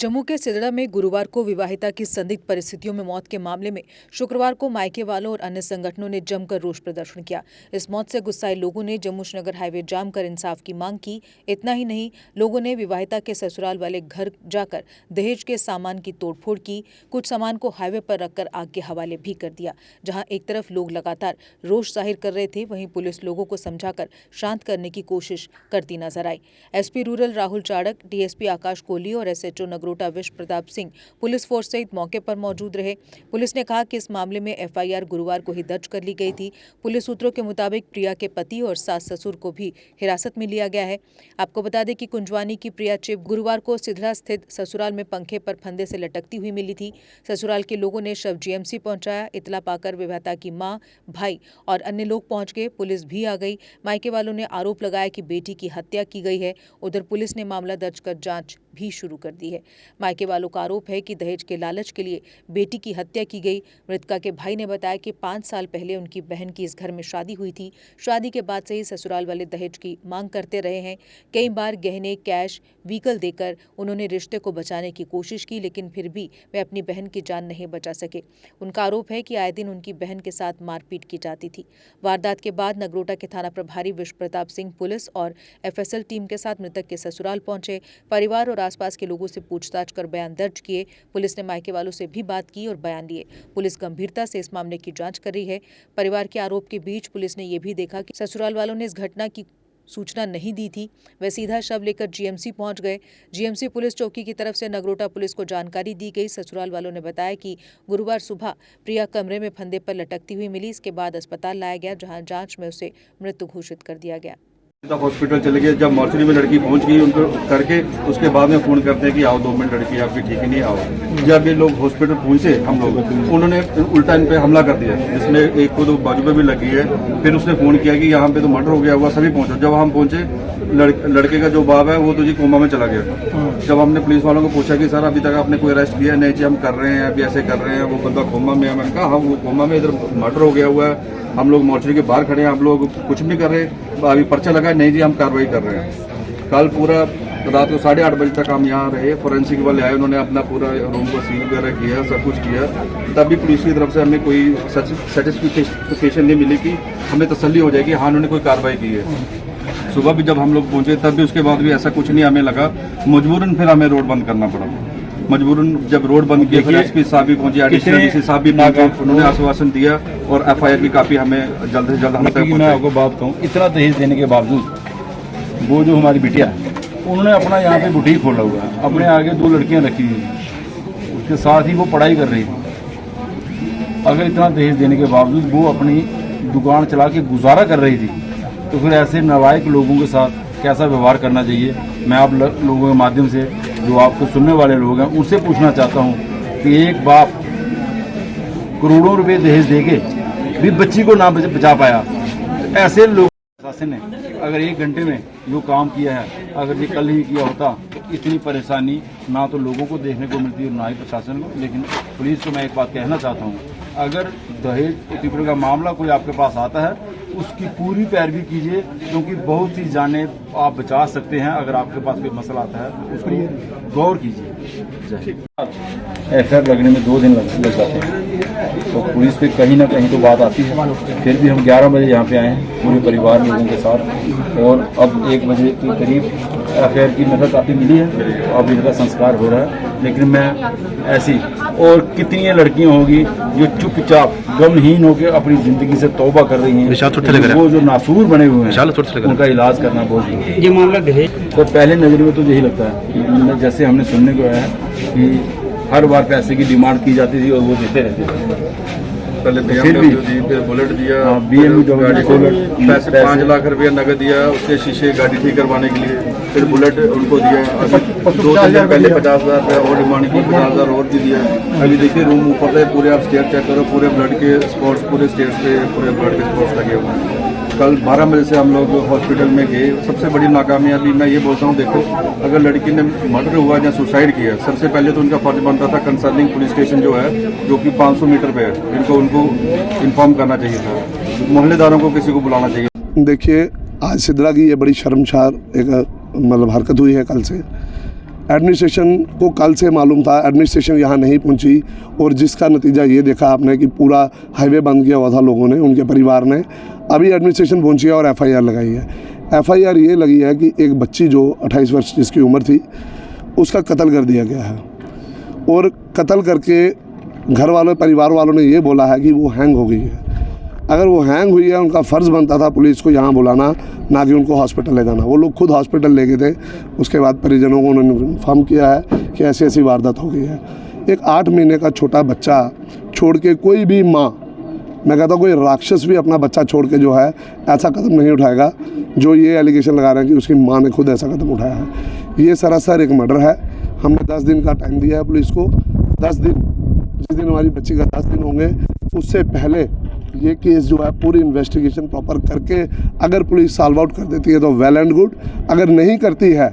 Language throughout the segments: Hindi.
जम्मू के सिदड़ा में गुरुवार को विवाहिता की संदिग्ध परिस्थितियों में मौत के मामले में शुक्रवार को मायके वालों और अन्य संगठनों ने जमकर रोष प्रदर्शन किया। इस मौत से गुस्साए लोगों ने जम्मू श्रीनगर हाईवे जाम कर इंसाफ की मांग की। इतना ही नहीं, लोगों ने विवाहिता के ससुराल वाले घर जाकर दहेज के सामान की तोड़फोड़ की। कुछ सामान को हाईवे पर रखकर आग के हवाले भी कर दिया। जहां एक तरफ लोग लगातार रोष जाहिर कर रहे थे, वहीं पुलिस लोगों को समझाकर शांत करने की कोशिश करती नजर आई। SP rural Rahul Chadak, DSP Akash Kohli और एसएचओ नगरोटा विश्व प्रताप सिंह पुलिस फोर्स सहित मौके पर मौजूद रहे। पुलिस ने कहा कि इस मामले में एफआईआर गुरुवार को ही दर्ज कर ली गई थी। पुलिस सूत्रों के मुताबिक प्रिया के पति और सास ससुर को भी हिरासत में लिया गया है। आपको बता दें कि कुंजवानी की प्रिया चिप गुरुवार को सिधड़ा स्थित ससुराल में पंखे पर फंदे से लटकती हुई मिली थी। ससुराल के लोगों ने शव जीएमसी पहुंचाया। इतला पाकर विवाहिता की मां, भाई और अन्य लोग पहुंच गए। पुलिस भी आ गई। मायके वालों ने आरोप लगाया कि बेटी की हत्या की गई है। उधर पुलिस ने मामला दर्ज कर जांच भी शुरू कर दी है। मायके वालों का आरोप है कि दहेज के लालच के लिए बेटी की हत्या की गई। मृतका के भाई ने बताया कि 5 साल पहले उनकी बहन की इस घर में शादी हुई थी। शादी के बाद से ही ससुराल वाले दहेज की मांग करते रहे हैं। कई बार गहने, कैश, व्हीकल देकर उन्होंने रिश्ते को बचाने की कोशिश की, लेकिन फिर भी वे अपनी बहन की जान नहीं बचा सके। उनका आरोप है कि आए दिन उनकी बहन के साथ मारपीट की जाती थी। वारदात के बाद नगरोटा के थाना प्रभारी विश्व प्रताप सिंह पुलिस और एफएसएल टीम के साथ मृतक के ससुराल पहुंचे। परिवार और आसपास के लोगों से पूछताछ कर बयान दर्ज किए। पुलिस ने मायके वालों से भी बात की और बयान लिए। पुलिस गंभीरता से इस मामले की जांच कर रही है। परिवार के आरोप के बीच पुलिस ने यह भी देखा कि ससुराल वालों ने इस घटना की सूचना नहीं दी थी। वे सीधा शव लेकर जीएमसी पहुंच गए। जीएमसी पुलिस चौकी की तरफ से नगरोटा पुलिस को जानकारी दी गई। ससुराल वालों ने बताया कि गुरुवार सुबह प्रिया कमरे में फंदे पर लटकती हुई मिली। इसके बाद अस्पताल लाया गया, जहां जांच में उसे मृत घोषित कर दिया गया। हॉस्पिटल चले गए। जब मॉर्चरी में लड़की पहुंच गई, उनको करके उसके बाद में फोन करते हैं कि आओ 2 मिनट, लड़की आपकी ठीक ही नहीं, आओ। जब ये लोग हॉस्पिटल पहुंचे, हम लोग उन्होंने उल्टा इन पे हमला कर दिया, जिसमें एक को तो बाजू पे भी लगी है। फिर उसने फोन किया कि यहाँ पे तो मर्डर हो गया हुआ, सभी पहुंचो। जब हम पहुंचे, लड़के का जो बाप है वो तो जी कोमा में चला गया। जब हमने पुलिस वालों को पूछा कि सर अभी तक आपने कोई अरेस्ट किया? नहीं जी, हम कर रहे हैं, अभी ऐसे कर रहे हैं। वो बंदा कोमा में है। मैंने कहा हाँ, वो कोमा में, इधर मर्डर हो गया हुआ है, हम लोग मोर्चरी के बाहर खड़े हैं, हम लोग कुछ नहीं कर रहे, अभी पर्चा लगा है। नहीं जी, हम कार्रवाई कर रहे हैं। कल पूरा रात को 8:30 बजे तक हम यहाँ रहे। फोरेंसिक वाले आए, उन्होंने अपना पूरा रूम को सील वगैरह किया, सब कुछ किया। तब भी पुलिस की तरफ से हमें कोई सर्टिफिकेशन नहीं मिली कि हमें तसल्ली हो जाएगी हाँ उन्होंने कोई कार्रवाई की है। सुबह भी जब हम लोग पहुंचे, तब भी उसके बाद भी ऐसा कुछ नहीं हमें लगा। मजबूरन फिर हमें रोड बंद करना पड़ा। मजबूरन जब रोड बंद किया, फिर एसपी साहब भी पहुंचे, एडिशनल डीसी साहब भी पहुंचे, उन्होंने आश्वासन दिया और एफआईआर की कापी हमें जल्द से जल्द हम तक पहुंचाई। मैं आपको बात कहूँ, इतना दहेज देने के बावजूद वो जो हमारी बिटिया है, उन्होंने अपना यहाँ पे बुटीक खोला हुआ है, अपने आगे 2 लड़कियाँ रखी हुई हैं, उसके साथ ही वो पढ़ाई कर रही थी। अगर इतना दहेज देने के बावजूद वो अपनी दुकान चला के गुजारा कर रही थी, तो फिर ऐसे नालायक लोगों के साथ कैसा व्यवहार करना चाहिए? मैं आप लोगों के माध्यम से जो आपको सुनने वाले लोग हैं उनसे पूछना चाहता हूं कि एक बाप करोड़ों रुपए दहेज देके भी बच्ची को ना बचा पाया, ऐसे लोग प्रशासन ने अगर 1 घंटे में जो काम किया है, अगर ये कल ही किया होता, इतनी परेशानी ना तो लोगों को देखने को मिलती और ना ही प्रशासन को। लेकिन पुलिस को मैं एक बात कहना चाहता हूँ, अगर दहेज उत्पीड़न का मामला कोई आपके पास आता है, उसकी पूरी पैरवी कीजिए, क्योंकि बहुत सी जानें आप बचा सकते हैं। अगर आपके पास कोई मसला आता है तो उसको गौर कीजिए। एफआईआर लगने में 2 दिन लग जाते हैं, तो पुलिस पे कहीं ना कहीं तो बात आती है। फिर भी हम 11 बजे यहाँ पे आए हैं पूरे परिवार लोगों के साथ, और अब 1 बजे के करीब एफआईआर की मतलब काफ़ी मिली है, तो अब इनका संस्कार हो रहा है। लेकिन मैं ऐसी और कितनी लड़कियां होगी जो चुपचाप गमहीन होकर अपनी जिंदगी से तौबा कर रही हैं, वो जो नासूर बने हुए हैं उनका इलाज करना बहुत जरूरी है। ये मामला दहेज तो पहले नजर में तो यही लगता है, जैसे हमने सुनने को आया है कि हर बार पैसे की डिमांड की जाती थी और वो देते रहते थे। पहले BMW दी, फिर बुलेट दिया, BMW पैसे 5 लाख रुपया नगद दिया उसके शीशे गाड़ी ठीक करवाने के लिए, फिर बुलेट उनको दिया। अभी 2-3 दिन पहले 50,000 रुपया और डिमांड की, 50,000 और भी दिया। अभी देखिए रूम ऊपर से पूरे आप स्टेयर चेक करो, पूरे ब्लड के स्पॉट्स, पूरे स्टेयर्स पे पूरे ब्लड के स्पॉट्स लगे हुए हैं। कल 12 बजे से हम लोग हॉस्पिटल में गए। सबसे बड़ी नाकामयाबी मैं ये बोलता हूँ, देखो अगर लड़की ने मर्डर हुआ या सुसाइड किया, सबसे पहले तो उनका फर्ज बनता था कंसर्निंग पुलिस स्टेशन जो है, जो कि 500 मीटर पे है, उनको इन्फॉर्म करना चाहिए था, मोहल्लेदारों को किसी को बुलाना चाहिए। देखिए, आज सिदड़ा की ये बड़ी शर्मसार एक मतलब हरकत हुई है कल से। एडमिनिस्ट्रेशन को कल से मालूम था, एडमिनिस्ट्रेशन यहाँ नहीं पहुँची और जिसका नतीजा ये देखा आपने कि पूरा हाईवे बंद किया हुआ था लोगों ने, उनके परिवार ने। अभी एडमिनिस्ट्रेशन पहुँची है और FIR लगाई है। FIR ये लगी है कि एक बच्ची जो 28 वर्ष जिसकी उम्र थी, उसका कत्ल कर दिया गया है और कत्ल करके घर वालों परिवार वालों ने ये बोला है कि वो हैंग हो गई है। अगर वो हैंग हुई है, उनका फ़र्ज़ बनता था पुलिस को यहाँ बुलाना, ना कि उनको हॉस्पिटल ले जाना। वो लोग खुद हॉस्पिटल ले गए थे। उसके बाद परिजनों को उन्होंने इन्फॉर्म किया है कि ऐसी ऐसी वारदात हो गई है। एक 8 महीने का छोटा बच्चा छोड़ के कोई भी माँ, मैं कहता हूँ कोई राक्षस भी अपना बच्चा छोड़ के जो है ऐसा कदम नहीं उठाएगा जो ये एलिगेशन लगा रहे हैं कि उसकी माँ ने खुद ऐसा कदम उठाया है। ये सरासर एक मर्डर है। हमने 10 दिन का टाइम दिया है पुलिस को। 10 दिन, जिस दिन हमारी बच्ची का 10 दिन होंगे, उससे पहले ये केस जो है पूरी इन्वेस्टिगेशन प्रॉपर करके अगर पुलिस सॉल्व आउट कर देती है तो वेल एंड गुड, अगर नहीं करती है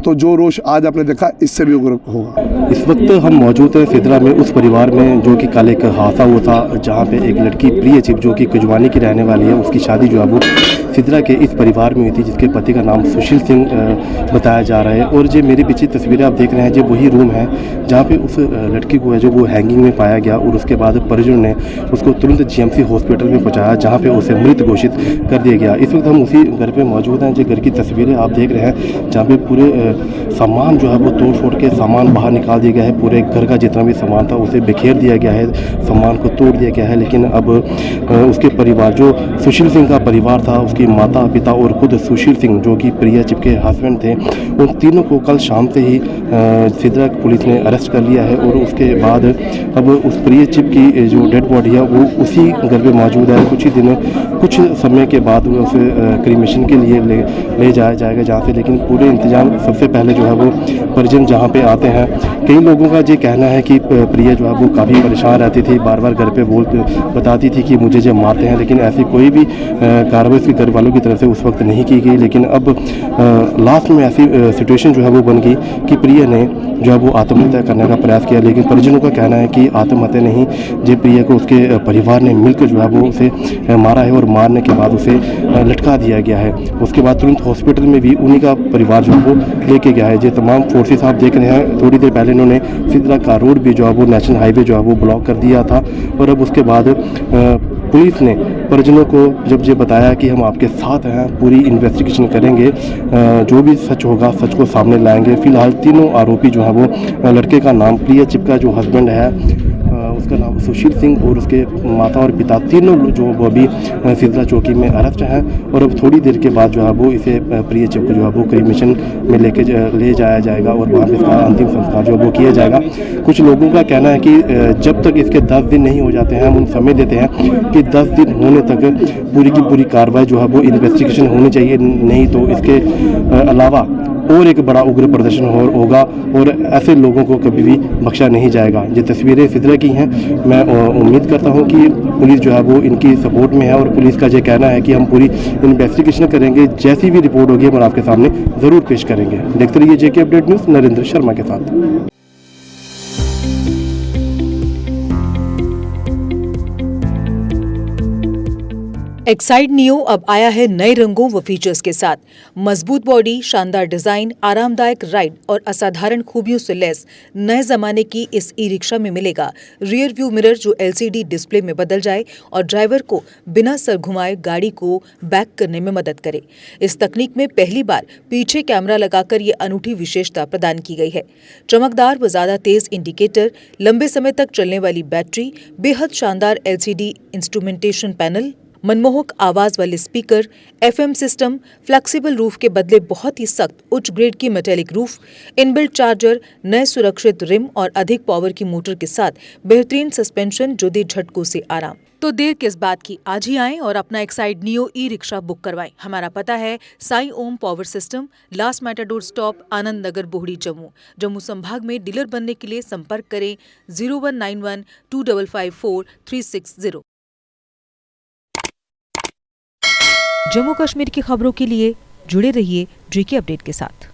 तो जो रोष आज आपने देखा इससे भी उग्र होगा। इस वक्त हम मौजूद हैं सिद्रा में, उस परिवार में जो कि कल एक हादसा हुआ था जहां पे एक लड़की प्रिय चिप जो कि कुजवानी की रहने वाली है, उसकी शादी जो है वो सिद्रा के इस परिवार में हुई थी जिसके पति का नाम सुशील सिंह बताया जा रहा है। और जो मेरे पीछे तस्वीरें आप देख रहे हैं, जो वही रूम है जहाँ पे उस लड़की को है जो वो हैंगिंग में पाया गया और उसके बाद परिजनों ने उसको तुरंत GMC हॉस्पिटल में पहुँचाया जहाँ पे उसे मृत घोषित कर दिया गया। इस वक्त हम उसी घर पर मौजूद हैं। जो घर की तस्वीरें आप देख रहे हैं जहाँ पे पूरे सामान जो है वो तोड़ फोड़ के सामान बाहर निकाल दिया गया है। पूरे घर का जितना भी सामान था उसे बिखेर दिया गया है, सामान को तोड़ दिया गया है। लेकिन अब उसके परिवार, जो सुशील सिंह का परिवार था, उसकी माता पिता और खुद सुशील सिंह जो कि प्रिया चिप के हस्बैंड थे, उन तीनों को कल शाम से ही सिद्रा पुलिस ने अरेस्ट कर लिया है। और उसके बाद अब उस प्रिया चिप की जो डेड बॉडी है वो उसी घर पे मौजूद है। कुछ समय के बाद उसे क्रीमेशन के लिए ले जाया जाएगा जहाँ से। लेकिन पूरे इंतजाम सबसे पहले जो है वो परिजन जहाँ पे आते हैं। कई लोगों का ये कहना है कि प्रिया जो है वो काफ़ी परेशान रहती थी, बार बार घर पे बताती थी कि मुझे जब मारते हैं, लेकिन ऐसी कोई भी कार्रवाई उसके घर वालों की तरफ से उस वक्त नहीं की गई। लेकिन अब लास्ट में ऐसी सिचुएशन जो है वो बन गई कि प्रिया ने जो है वो आत्महत्या करने का प्रयास किया। लेकिन परिजनों का कहना है कि आत्महत्या नहीं, जो प्रिया को उसके परिवार ने मिलकर जो है वो उसे मारा है और मारने के बाद उसे लटका दिया गया है। उसके बाद तुरंत हॉस्पिटल में भी उन्हीं का परिवार जो है वो लेके गया है। जो तमाम फोर्सेस आप देख रहे हैं, थोड़ी देर पहले इन्होंने सिद्रा का रोड भी जो है वो नेशनल हाईवे जो है वो ब्लॉक कर दिया था। और अब उसके बाद पुलिस ने परिजनों को जब ये बताया कि हम आपके साथ हैं, पूरी इन्वेस्टिगेशन करेंगे, जो भी सच होगा सच को सामने लाएंगे। फिलहाल तीनों आरोपी जो है वो लड़के का नाम प्रिया चिप का जो हस्बैंड है उसका नाम सुशील सिंह और उसके माता और पिता, तीनों जो वो अभी सिद्रा चौकी में अरेस्ट हैं। और अब थोड़ी देर के बाद जो है वो इसे प्रिया चिप को जो है वो क्रीमेशन में ले जाया जाएगा और वहाँ पे इसका अंतिम संस्कार जो वो किया जाएगा। कुछ लोगों का कहना है कि जब तक इसके 10 दिन नहीं हो जाते हैं, हम उन समय देते हैं कि 10 दिन होने तक पूरी की पूरी कार्रवाई जो है वो इन्वेस्टिगेशन होनी चाहिए, नहीं तो इसके अलावा और एक बड़ा उग्र प्रदर्शन होगा और ऐसे लोगों को कभी भी बख्शा नहीं जाएगा। ये तस्वीरें सिद्रा की हैं। मैं उम्मीद करता हूं कि पुलिस जो है वो इनकी सपोर्ट में है और पुलिस का ये कहना है कि हम पूरी इन्वेस्टिगेशन करेंगे, जैसी भी रिपोर्ट होगी हम आपके सामने ज़रूर पेश करेंगे। देखते रहिए JK update news, Narendra Sharma के साथ। एक्साइड नियो अब आया है नए रंगों व फीचर्स के साथ। मजबूत बॉडी, शानदार डिजाइन, आरामदायक राइड और असाधारण खूबियों से लैस नए जमाने की इस ई रिक्शा में मिलेगा रियर व्यू मिरर जो LCD डिस्प्ले में बदल जाए और ड्राइवर को बिना सर घुमाए गाड़ी को बैक करने में मदद करे। इस तकनीक में पहली बार पीछे कैमरा लगाकर ये अनूठी विशेषता प्रदान की गई है। चमकदार व ज्यादा तेज इंडिकेटर, लंबे समय तक चलने वाली बैटरी, बेहद शानदार LCD इंस्ट्रूमेंटेशन पैनल, मनमोहक आवाज वाले speaker, FM system, flexible roof के बदले बहुत ही सख्त उच्च ग्रेड की मेटेलिक रूफ, इनबिल्ट चार्जर, नए सुरक्षित रिम और अधिक पावर की मोटर के साथ बेहतरीन सस्पेंशन जो दे झटकों से आराम। तो देर किस बात की, आज ही आएं और अपना Exide neo e rickshaw book करवाएं। हमारा पता है Sai Om power system, last matador stop, Anand Nagar, Bohri, Jammu संभाग में। डीलर बनने के लिए संपर्क करें 0191 2554 360। जम्मू कश्मीर की खबरों के लिए जुड़े रहिए JK अपडेट के साथ।